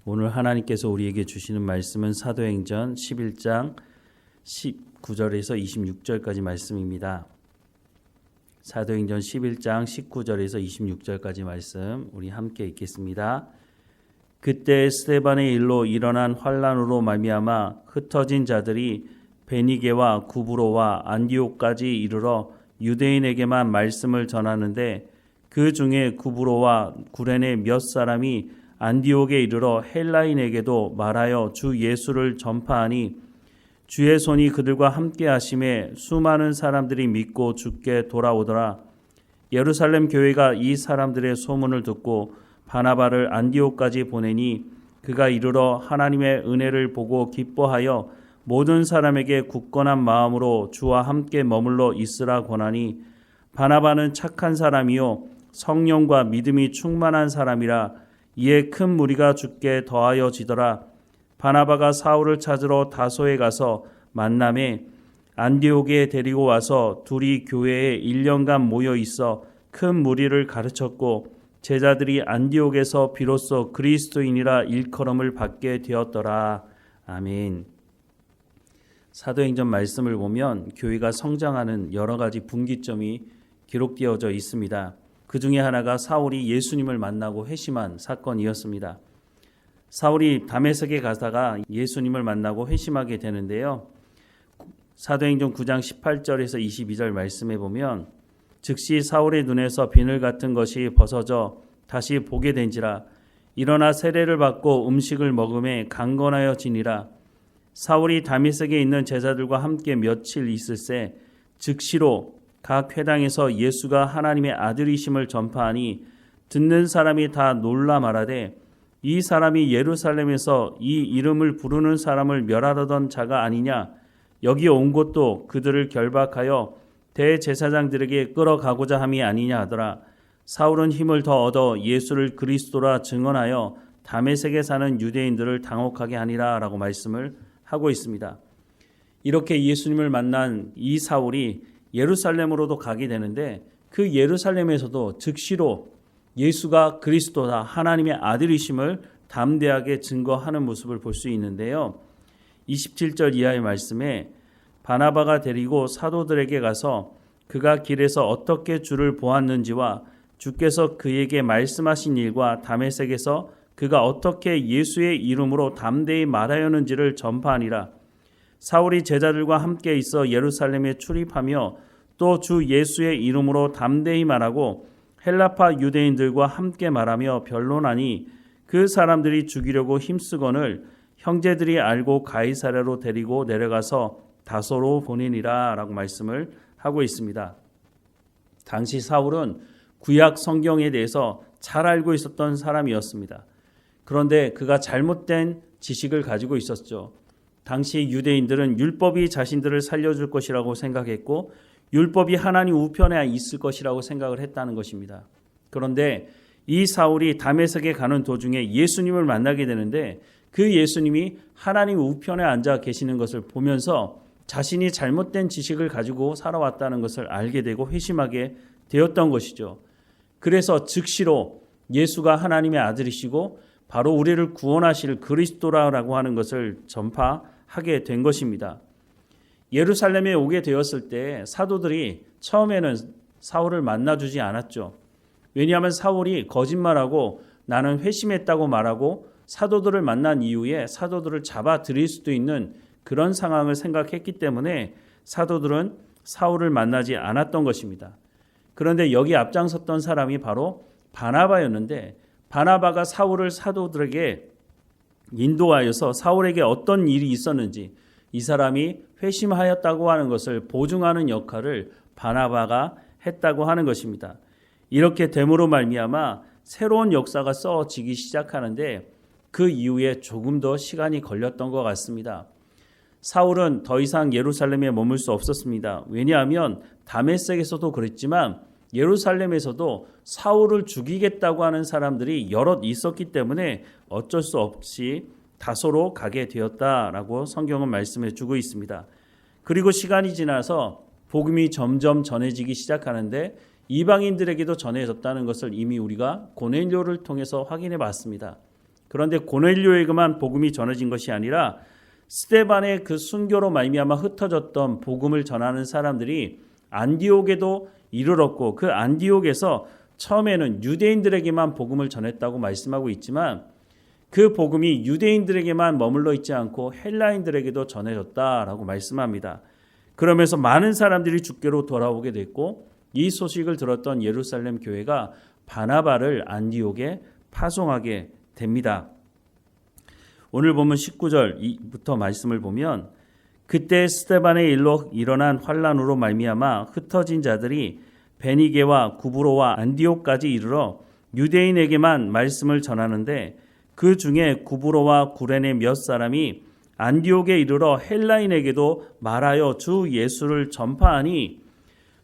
오늘 하나님께서 우리에게 주시는 말씀은 사도행전 11장 19절에서 26절까지 말씀입니다. 사도행전 11장 19절에서 26절까지 말씀 우리 함께 읽겠습니다. 그때 스데반의 일로 일어난 환란으로 말미암아 흩어진 자들이 베니게와 구브로와 안디옥까지 이르러 유대인에게만 말씀을 전하는데 그 중에 구브로와 구레네 몇 사람이 안디옥에 이르러 헬라인에게도 말하여 주 예수를 전파하니 주의 손이 그들과 함께 하심에 수많은 사람들이 믿고 주께 돌아오더라. 예루살렘 교회가 이 사람들의 소문을 듣고 바나바를 안디옥까지 보내니 그가 이르러 하나님의 은혜를 보고 기뻐하여 모든 사람에게 굳건한 마음으로 주와 함께 머물러 있으라 권하니 바나바는 착한 사람이요 성령과 믿음이 충만한 사람이라 이에 큰 무리가 주께 더하여 지더라. 바나바가 사울을 찾으러 다소에 가서 만남에 안디옥에 데리고 와서 둘이 교회에 1년간 모여 있어 큰 무리를 가르쳤고 제자들이 안디옥에서 비로소 그리스도인이라 일컬음을 받게 되었더라. 아멘. 사도행전 말씀을 보면 교회가 성장하는 여러 가지 분기점이 기록되어져 있습니다. 그 중에 하나가 사울이 예수님을 만나고 회심한 사건이었습니다. 사울이 다메섹에 가다가 예수님을 만나고 회심하게 되는데요. 사도행전 9장 18절에서 22절 말씀에 보면 즉시 사울의 눈에서 비늘 같은 것이 벗어져 다시 보게 된지라 일어나 세례를 받고 음식을 먹음에 강건하여 지니라. 사울이 다메섹에 있는 제자들과 함께 며칠 있을새 즉시로 각 회당에서 예수가 하나님의 아들이심을 전파하니 듣는 사람이 다 놀라 말하되 이 사람이 예루살렘에서 이 이름을 부르는 사람을 멸하려던 자가 아니냐. 여기 온 곳도 그들을 결박하여 대제사장들에게 끌어가고자 함이 아니냐 하더라. 사울은 힘을 더 얻어 예수를 그리스도라 증언하여 다메섹에 사는 유대인들을 당혹하게 하니라 라고 말씀을 하고 있습니다. 이렇게 예수님을 만난 이 사울이 예루살렘으로도 가게 되는데 그 예루살렘에서도 즉시로 예수가 그리스도다 하나님의 아들이심을 담대하게 증거하는 모습을 볼 수 있는데요. 27절 이하의 말씀에 바나바가 데리고 사도들에게 가서 그가 길에서 어떻게 주를 보았는지와 주께서 그에게 말씀하신 일과 다메섹에서 그가 어떻게 예수의 이름으로 담대히 말하였는지를 전파하니라. 사울이 제자들과 함께 있어 예루살렘에 출입하며 또 주 예수의 이름으로 담대히 말하고 헬라파 유대인들과 함께 말하며 변론하니 그 사람들이 죽이려고 힘쓰거늘 형제들이 알고 가이사랴로 데리고 내려가서 다소로 보내니라 라고 말씀을 하고 있습니다. 당시 사울은 구약 성경에 대해서 잘 알고 있었던 사람이었습니다. 그런데 그가 잘못된 지식을 가지고 있었죠. 당시 유대인들은 율법이 자신들을 살려줄 것이라고 생각했고 율법이 하나님 우편에 있을 것이라고 생각을 했다는 것입니다. 그런데 이 사울이 다메섹에 가는 도중에 예수님을 만나게 되는데 그 예수님이 하나님 우편에 앉아 계시는 것을 보면서 자신이 잘못된 지식을 가지고 살아왔다는 것을 알게 되고 회심하게 되었던 것이죠. 그래서 즉시로 예수가 하나님의 아들이시고 바로 우리를 구원하실 그리스도라고 하는 것을 전파하게 된 것입니다. 예루살렘에 오게 되었을 때 사도들이 처음에는 사울을 만나주지 않았죠. 왜냐하면 사울이 거짓말하고 나는 회심했다고 말하고 사도들을 만난 이후에 사도들을 잡아들일 수도 있는 그런 상황을 생각했기 때문에 사도들은 사울을 만나지 않았던 것입니다. 그런데 여기 앞장섰던 사람이 바로 바나바였는데 바나바가 사울을 사도들에게 인도하여서 사울에게 어떤 일이 있었는지 이 사람이 회심하였다고 하는 것을 보증하는 역할을 바나바가 했다고 하는 것입니다. 이렇게 됨으로 말미암아 새로운 역사가 써지기 시작하는데 그 이후에 조금 더 시간이 걸렸던 것 같습니다. 사울은 더 이상 예루살렘에 머물 수 없었습니다. 왜냐하면 다메섹에서도 그랬지만 예루살렘에서도 사울을 죽이겠다고 하는 사람들이 여럿 있었기 때문에 어쩔 수 없이 다소로 가게 되었다라고 성경은 말씀해 주고 있습니다. 그리고 시간이 지나서 복음이 점점 전해지기 시작하는데 이방인들에게도 전해졌다는 것을 이미 우리가 고넬료를 통해서 확인해 봤습니다. 그런데 고넬료에게만 복음이 전해진 것이 아니라 스데반의 그 순교로 말미암아 흩어졌던 복음을 전하는 사람들이 안디옥에도 이르렀고, 그 안디옥에서 처음에는 유대인들에게만 복음을 전했다고 말씀하고 있지만 그 복음이 유대인들에게만 머물러 있지 않고 헬라인들에게도 전해졌다라고 말씀합니다. 그러면서 많은 사람들이 주께로 돌아오게 됐고, 이 소식을 들었던 예루살렘 교회가 바나바를 안디옥에 파송하게 됩니다. 오늘 본문 19절부터 말씀을 보면, 그때 스데반의 일로 일어난 환란으로 말미암아 흩어진 자들이 베니게와 구브로와 안디옥까지 이르러 유대인에게만 말씀을 전하는데, 그 중에 구브로와 구레네 몇 사람이 안디옥에 이르러 헬라인에게도 말하여 주 예수를 전파하니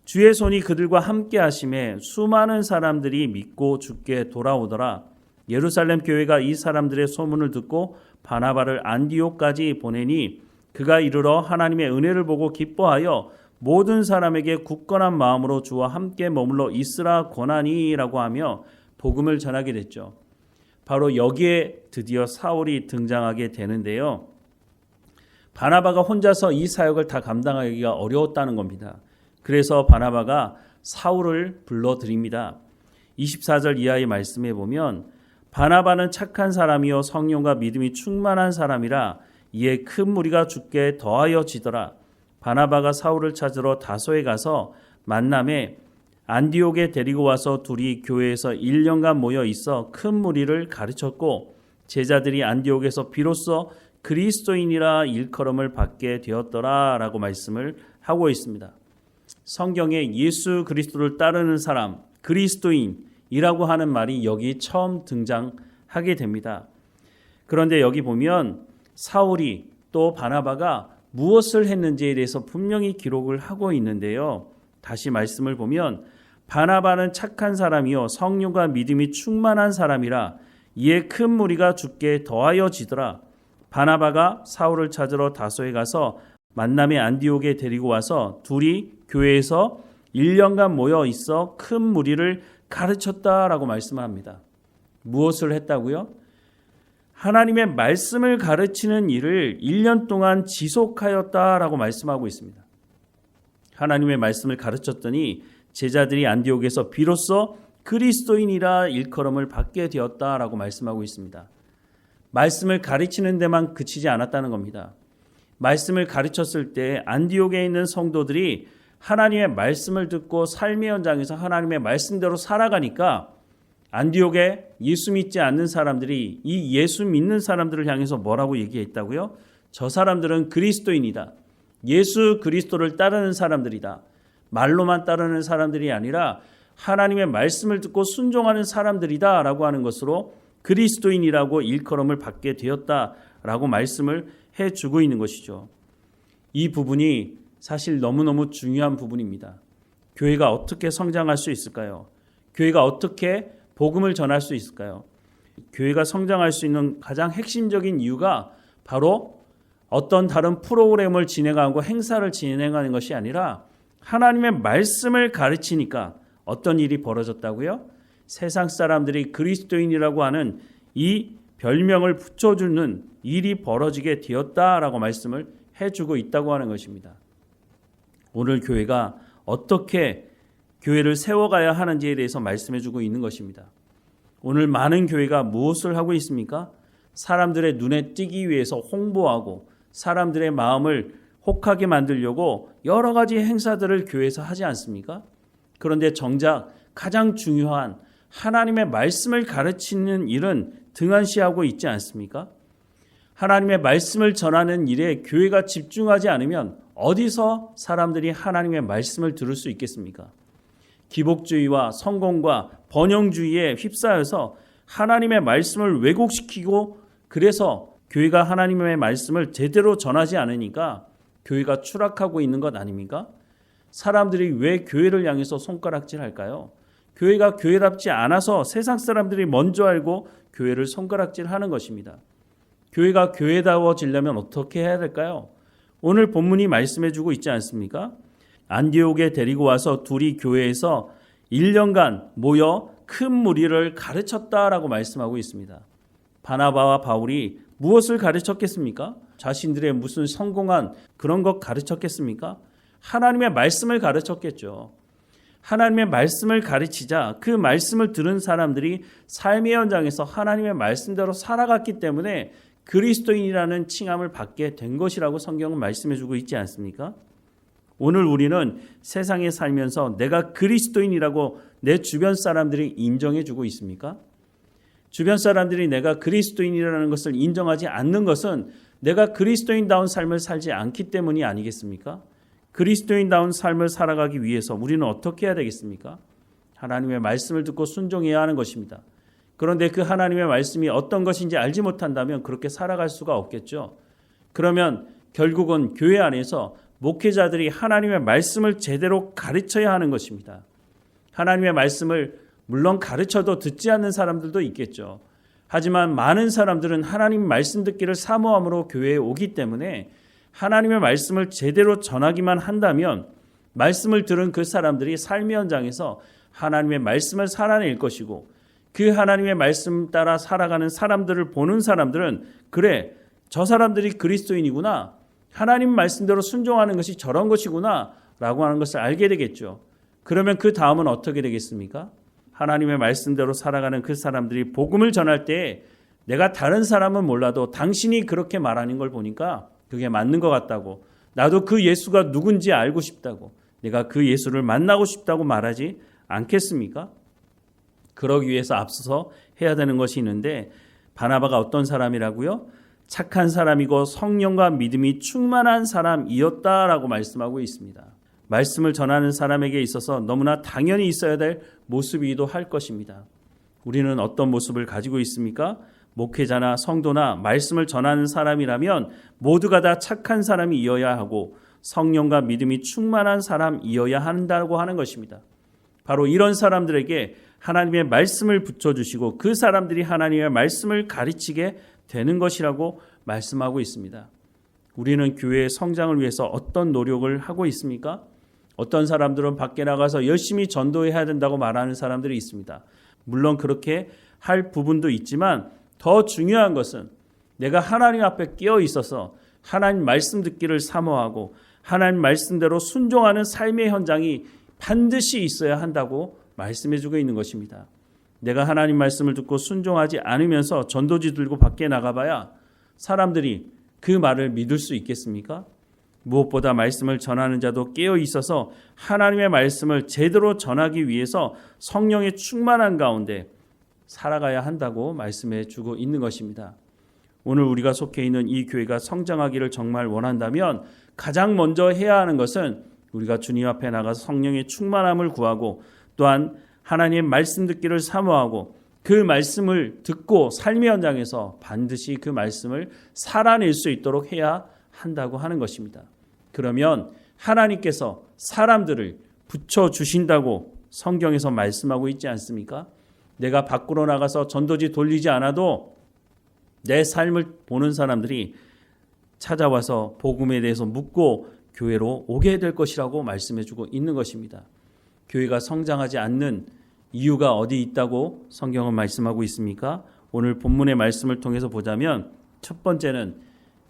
주의 손이 그들과 함께 하심에 수많은 사람들이 믿고 주께 돌아오더라. 예루살렘 교회가 이 사람들의 소문을 듣고 바나바를 안디옥까지 보내니 그가 이르러 하나님의 은혜를 보고 기뻐하여 모든 사람에게 굳건한 마음으로 주와 함께 머물러 있으라 권하니라고 하며 복음을 전하게 됐죠. 바로 여기에 드디어 사울이 등장하게 되는데요. 바나바가 혼자서 이 사역을 다 감당하기가 어려웠다는 겁니다. 그래서 바나바가 사울을 불러드립니다. 24절 이하의 말씀에 보면, 바나바는 착한 사람이요 성령과 믿음이 충만한 사람이라 이에 큰 무리가 주께 더하여 지더라. 바나바가 사울을 찾으러 다소에 가서 만남에 안디옥에 데리고 와서 둘이 교회에서 1년간 모여 있어 큰 무리를 가르쳤고, 제자들이 안디옥에서 비로소 그리스도인이라 일컬음을 받게 되었더라 라고 말씀을 하고 있습니다. 성경에 예수 그리스도를 따르는 사람, 그리스도인이라고 하는 말이 여기 처음 등장하게 됩니다. 그런데 여기 보면 사울이 또 바나바가 무엇을 했는지에 대해서 분명히 기록을 하고 있는데요. 다시 말씀을 보면, 바나바는 착한 사람이요 성령과 믿음이 충만한 사람이라 이에 큰 무리가 주께 더하여 지더라. 바나바가 사울을 찾으러 다소에 가서 만남의 안디옥에 데리고 와서 둘이 교회에서 1년간 모여 있어 큰 무리를 가르쳤다라고 말씀합니다. 무엇을 했다고요? 하나님의 말씀을 가르치는 일을 1년 동안 지속하였다라고 말씀하고 있습니다. 하나님의 말씀을 가르쳤더니 제자들이 안디옥에서 비로소 그리스도인이라 일컬음을 받게 되었다라고 말씀하고 있습니다. 말씀을 가르치는 데만 그치지 않았다는 겁니다. 말씀을 가르쳤을 때 안디옥에 있는 성도들이 하나님의 말씀을 듣고 삶의 현장에서 하나님의 말씀대로 살아가니까 안디옥에 예수 믿지 않는 사람들이 이 예수 믿는 사람들을 향해서 뭐라고 얘기했다고요? 저 사람들은 그리스도인이다. 예수 그리스도를 따르는 사람들이다. 말로만 따르는 사람들이 아니라 하나님의 말씀을 듣고 순종하는 사람들이다 라고 하는 것으로 그리스도인이라고 일컬음을 받게 되었다라고 말씀을 해주고 있는 것이죠. 이 부분이 사실 너무너무 중요한 부분입니다. 교회가 어떻게 성장할 수 있을까요? 교회가 어떻게 복음을 전할 수 있을까요? 교회가 성장할 수 있는 가장 핵심적인 이유가 바로 어떤 다른 프로그램을 진행하고 행사를 진행하는 것이 아니라 하나님의 말씀을 가르치니까 어떤 일이 벌어졌다고요? 세상 사람들이 그리스도인이라고 하는 이 별명을 붙여주는 일이 벌어지게 되었다라고 말씀을 해주고 있다고 하는 것입니다. 오늘 교회가 어떻게 교회를 세워가야 하는지에 대해서 말씀해주고 있는 것입니다. 오늘 많은 교회가 무엇을 하고 있습니까? 사람들의 눈에 띄기 위해서 홍보하고 사람들의 마음을 혹하게 만들려고 여러 가지 행사들을 교회에서 하지 않습니까? 그런데 정작 가장 중요한 하나님의 말씀을 가르치는 일은 등한시하고 있지 않습니까? 하나님의 말씀을 전하는 일에 교회가 집중하지 않으면 어디서 사람들이 하나님의 말씀을 들을 수 있겠습니까? 기복주의와 성공과 번영주의에 휩싸여서 하나님의 말씀을 왜곡시키고, 그래서 교회가 하나님의 말씀을 제대로 전하지 않으니까 교회가 추락하고 있는 것 아닙니까? 사람들이 왜 교회를 향해서 손가락질할까요? 교회가 교회답지 않아서 세상 사람들이 먼저 알고 교회를 손가락질하는 것입니다. 교회가 교회다워지려면 어떻게 해야 될까요? 오늘 본문이 말씀해주고 있지 않습니까? 안디옥에 데리고 와서 둘이 교회에서 1년간 모여 큰 무리를 가르쳤다라고 말씀하고 있습니다. 바나바와 바울이 무엇을 가르쳤겠습니까? 자신들의 무슨 성공한 그런 것 가르쳤겠습니까? 하나님의 말씀을 가르쳤겠죠. 하나님의 말씀을 가르치자 그 말씀을 들은 사람들이 삶의 현장에서 하나님의 말씀대로 살아갔기 때문에 그리스도인이라는 칭함을 받게 된 것이라고 성경은 말씀해주고 있지 않습니까? 오늘 우리는 세상에 살면서 내가 그리스도인이라고 내 주변 사람들이 인정해주고 있습니까? 주변 사람들이 내가 그리스도인이라는 것을 인정하지 않는 것은 내가 그리스도인다운 삶을 살지 않기 때문이 아니겠습니까? 그리스도인다운 삶을 살아가기 위해서 우리는 어떻게 해야 되겠습니까? 하나님의 말씀을 듣고 순종해야 하는 것입니다. 그런데 그 하나님의 말씀이 어떤 것인지 알지 못한다면 그렇게 살아갈 수가 없겠죠. 그러면 결국은 교회 안에서 목회자들이 하나님의 말씀을 제대로 가르쳐야 하는 것입니다. 하나님의 말씀을 물론 가르쳐도 듣지 않는 사람들도 있겠죠. 하지만 많은 사람들은 하나님 말씀 듣기를 사모함으로 교회에 오기 때문에 하나님의 말씀을 제대로 전하기만 한다면 말씀을 들은 그 사람들이 삶의 현장에서 하나님의 말씀을 살아낼 것이고 그 하나님의 말씀 따라 살아가는 사람들을 보는 사람들은 그래, 저 사람들이 그리스도인이구나. 하나님 말씀대로 순종하는 것이 저런 것이구나 라고 하는 것을 알게 되겠죠. 그러면 그 다음은 어떻게 되겠습니까? 하나님의 말씀대로 살아가는 그 사람들이 복음을 전할 때 내가 다른 사람은 몰라도 당신이 그렇게 말하는 걸 보니까 그게 맞는 것 같다고, 나도 그 예수가 누군지 알고 싶다고, 내가 그 예수를 만나고 싶다고 말하지 않겠습니까? 그러기 위해서 앞서서 해야 되는 것이 있는데 바나바가 어떤 사람이라고요? 착한 사람이고 성령과 믿음이 충만한 사람이었다라고 말씀하고 있습니다. 말씀을 전하는 사람에게 있어서 너무나 당연히 있어야 될 모습이기도 할 것입니다. 우리는 어떤 모습을 가지고 있습니까? 목회자나 성도나 말씀을 전하는 사람이라면 모두가 다 착한 사람이어야 하고 성령과 믿음이 충만한 사람이어야 한다고 하는 것입니다. 바로 이런 사람들에게 하나님의 말씀을 붙여주시고 그 사람들이 하나님의 말씀을 가르치게 되는 것이라고 말씀하고 있습니다. 우리는 교회의 성장을 위해서 어떤 노력을 하고 있습니까? 어떤 사람들은 밖에 나가서 열심히 전도해야 된다고 말하는 사람들이 있습니다. 물론 그렇게 할 부분도 있지만 더 중요한 것은 내가 하나님 앞에 끼어 있어서 하나님 말씀 듣기를 사모하고 하나님 말씀대로 순종하는 삶의 현장이 반드시 있어야 한다고 말씀해주고 있는 것입니다. 내가 하나님 말씀을 듣고 순종하지 않으면서 전도지 들고 밖에 나가봐야 사람들이 그 말을 믿을 수 있겠습니까? 무엇보다 말씀을 전하는 자도 깨어 있어서 하나님의 말씀을 제대로 전하기 위해서 성령의 충만한 가운데 살아가야 한다고 말씀해 주고 있는 것입니다. 오늘 우리가 속해 있는 이 교회가 성장하기를 정말 원한다면 가장 먼저 해야 하는 것은 우리가 주님 앞에 나가서 성령의 충만함을 구하고 또한 하나님의 말씀 듣기를 사모하고 그 말씀을 듣고 삶의 현장에서 반드시 그 말씀을 살아낼 수 있도록 해야 한다고 하는 것입니다. 그러면 하나님께서 사람들을 붙여주신다고 성경에서 말씀하고 있지 않습니까? 내가 밖으로 나가서 전도지 돌리지 않아도 내 삶을 보는 사람들이 찾아와서 복음에 대해서 묻고 교회로 오게 될 것이라고 말씀해주고 있는 것입니다. 교회가 성장하지 않는 이유가 어디 있다고 성경은 말씀하고 있습니까? 오늘 본문의 말씀을 통해서 보자면 첫 번째는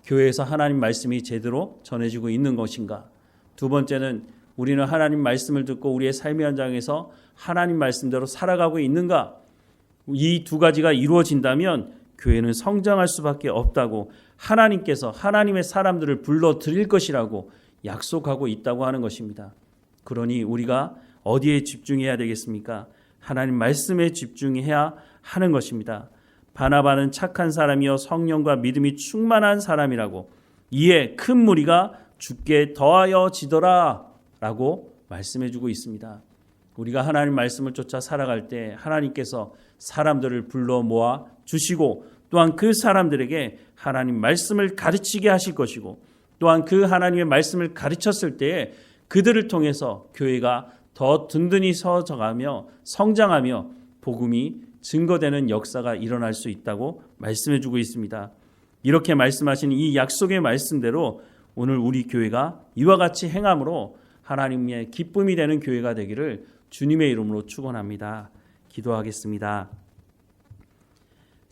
교회에서 하나님 말씀이 제대로 전해지고 있는 것인가? 두 번째는 우리는 하나님 말씀을 듣고 우리의 삶의 현장에서 하나님 말씀대로 살아가고 있는가? 이 두 가지가 이루어진다면 교회는 성장할 수밖에 없다고 하나님께서 하나님의 사람들을 불러들일 것이라고 약속하고 있다고 하는 것입니다. 그러니 우리가 어디에 집중해야 되겠습니까? 하나님 말씀에 집중해야 하는 것입니다. 바나바는 착한 사람이요 성령과 믿음이 충만한 사람이라고 이에 큰 무리가 주께 더하여지더라 라고 말씀해주고 있습니다. 우리가 하나님 말씀을 쫓아 살아갈 때 하나님께서 사람들을 불러 모아 주시고 또한 그 사람들에게 하나님 말씀을 가르치게 하실 것이고 또한 그 하나님의 말씀을 가르쳤을 때에 그들을 통해서 교회가 더 든든히 서져가며 성장하며 복음이 증거되는 역사가 일어날 수 있다고 말씀해주고 있습니다. 이렇게 말씀하신 이 약속의 말씀대로 오늘 우리 교회가 이와 같이 행함으로 하나님의 기쁨이 되는 교회가 되기를 주님의 이름으로 축원합니다. 기도하겠습니다.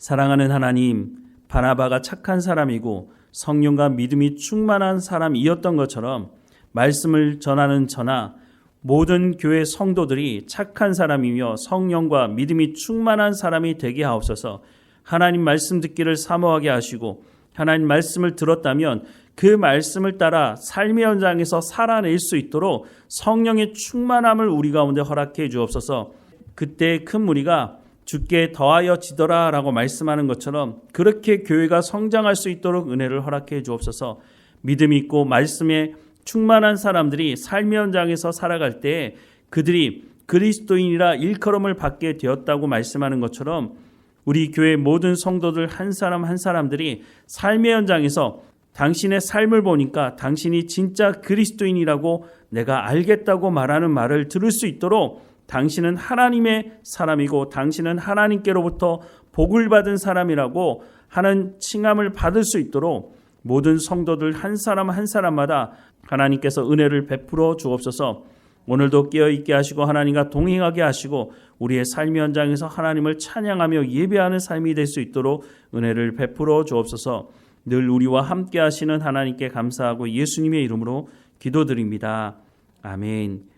사랑하는 하나님, 바나바가 착한 사람이고 성령과 믿음이 충만한 사람이었던 것처럼 말씀을 전하는 저나 모든 교회 성도들이 착한 사람이며 성령과 믿음이 충만한 사람이 되게 하옵소서. 하나님 말씀 듣기를 사모하게 하시고 하나님 말씀을 들었다면 그 말씀을 따라 삶의 현장에서 살아낼 수 있도록 성령의 충만함을 우리 가운데 허락해 주옵소서. 그때 큰 무리가 주께 더하여 지더라 라고 말씀하는 것처럼 그렇게 교회가 성장할 수 있도록 은혜를 허락해 주옵소서. 믿음 있고 말씀에 충만한 사람들이 삶의 현장에서 살아갈 때 그들이 그리스도인이라 일컬음을 받게 되었다고 말씀하는 것처럼 우리 교회 모든 성도들 한 사람 한 사람들이 삶의 현장에서 당신의 삶을 보니까 당신이 진짜 그리스도인이라고 내가 알겠다고 말하는 말을 들을 수 있도록 당신은 하나님의 사람이고 당신은 하나님께로부터 복을 받은 사람이라고 하는 칭함을 받을 수 있도록 모든 성도들 한 사람 한 사람마다 하나님께서 은혜를 베풀어 주옵소서. 오늘도 깨어있게 하시고 하나님과 동행하게 하시고 우리의 삶의 현장에서 하나님을 찬양하며 예배하는 삶이 될 수 있도록 은혜를 베풀어 주옵소서. 늘 우리와 함께 하시는 하나님께 감사하고 예수님의 이름으로 기도드립니다. 아멘.